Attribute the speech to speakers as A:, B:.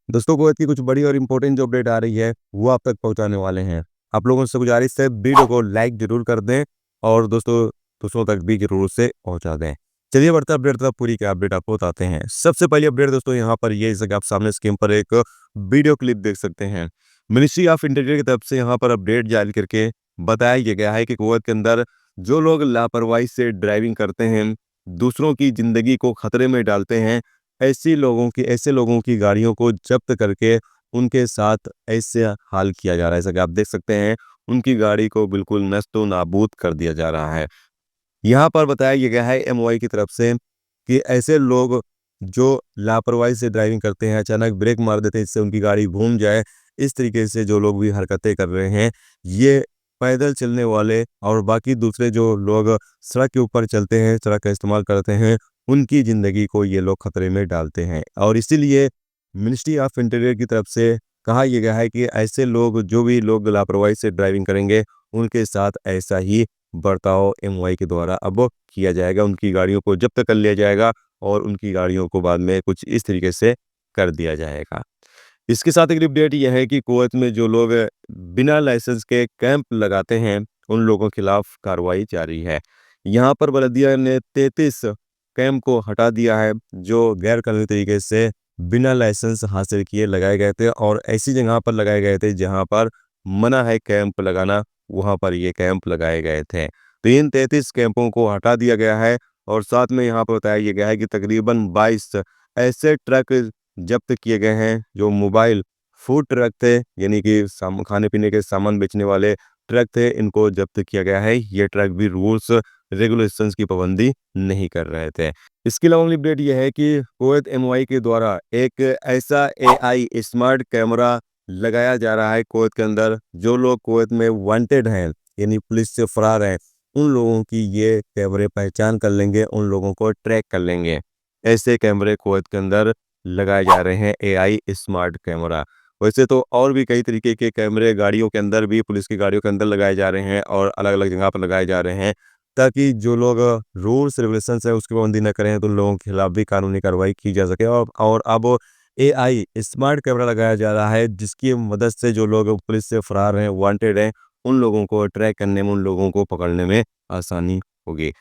A: दोस्तों कुवैत की कुछ बड़ी और इम्पोर्टेंट जो अपडेट आ रही है वो आप तक पहुंचाने वाले हैं। आप लोगों से गुजारिश है वीडियो को लाइक जरूर कर दें और दूसरों तक भी जरूर उसे पहुंचा दें। चलिए बढ़ते अपडेट तक पूरी क्या अपडेट आपको बताते हैं। सबसे पहली अपडेट दोस्तों यहाँ पर ये जैसे कि आप सामने स्क्रीन पर एक वीडियो क्लिप देख सकते हैं। मिनिस्ट्री ऑफ इंटीरियर की तरफ से यहाँ पर अपडेट जारी करके बताया गया है कि कुवैत के अंदर जो लोग लापरवाही से ड्राइविंग करते हैं, दूसरों की जिंदगी को खतरे में डालते हैं, ऐसे लोगों की गाड़ियों को जब्त करके उनके साथ ऐसे हाल किया जा रहा है। जैसा कि आप देख सकते हैं, उनकी गाड़ी को बिल्कुल नष्ट नाबूद कर दिया जा रहा है। यहाँ पर बताया गया है एमओआई की तरफ से कि ऐसे लोग जो लापरवाही से ड्राइविंग करते हैं, अचानक ब्रेक मार देते हैं जिससे उनकी गाड़ी घूम जाए, इस तरीके से जो लोग भी हरकतें कर रहे हैं, ये पैदल चलने वाले और बाकी दूसरे जो लोग सड़क के ऊपर चलते हैं, सड़क का इस्तेमाल करते हैं, उनकी ज़िंदगी को ये लोग खतरे में डालते हैं। और इसीलिए मिनिस्ट्री ऑफ इंटीरियर की तरफ से कहा यह गया है कि ऐसे लोग जो भी लोग लापरवाही से ड्राइविंग करेंगे, उनके साथ ऐसा ही बर्ताव एमओआई के द्वारा अब किया जाएगा। उनकी गाड़ियों को जब्त कर लिया जाएगा और उनकी गाड़ियों को बाद में कुछ इस तरीके से कर दिया जाएगा। इसके साथ एक अपडेट यह है कि कुवैत में जो लोग बिना लाइसेंस के कैंप लगाते हैं, उन लोगों के खिलाफ कार्रवाई जारी है। यहाँ पर बल्दिया ने 33 कैंप को हटा दिया है जो गैर कानूनी तरीके से बिना लाइसेंस हासिल किए लगाए गए थे और ऐसी जगह पर लगाए गए थे जहाँ पर मना है कैंप लगाना, वहाँ पर ये कैंप लगाए गए थे। तो इन 33 कैंपों को हटा दिया गया है और साथ में यहाँ पर बताया गया है कि तकरीबन 22 ऐसे ट्रक जब्त किए गए हैं जो मोबाइल फूड ट्रक थे, यानी कि खाने पीने के सामान बेचने वाले ट्रक थे, इनको जब्त किया गया है। ये ट्रक भी रूल्स रेगुलेशंस की पाबंदी नहीं कर रहे थे। इसके अलावा अगली अपडेट यह है कि कुवैत एमओआई के द्वारा एक ऐसा एआई स्मार्ट कैमरा लगाया जा रहा है कुवैत के अंदर। जो लोग कुवैत में वांटेड हैं, यानी पुलिस से फरार हैं, उन लोगों की ये कैमरे पहचान कर लेंगे, उन लोगों को ट्रैक कर लेंगे। ऐसे कैमरे कुवैत के अंदर लगाए जा रहे हैं, एआई स्मार्ट कैमरा। वैसे तो और भी कई तरीके के कैमरे गाड़ियों के अंदर भी, पुलिस की गाड़ियों के अंदर लगाए जा रहे हैं और अलग-अलग जगह पर लगाए जा रहे हैं, ताकि जो लोग रूल्स रेगुलेशंस है उसकी पाबंदी न करें तो उन लोगों के खिलाफ भी कानूनी कार्रवाई की जा सके। और अब एआई स्मार्ट कैमरा लगाया जा रहा है जिसकी मदद से जो लोग पुलिस से फरार हैं, वांटेड हैं, उन लोगों को ट्रैक करने में, उन लोगों को पकड़ने में आसानी होगी।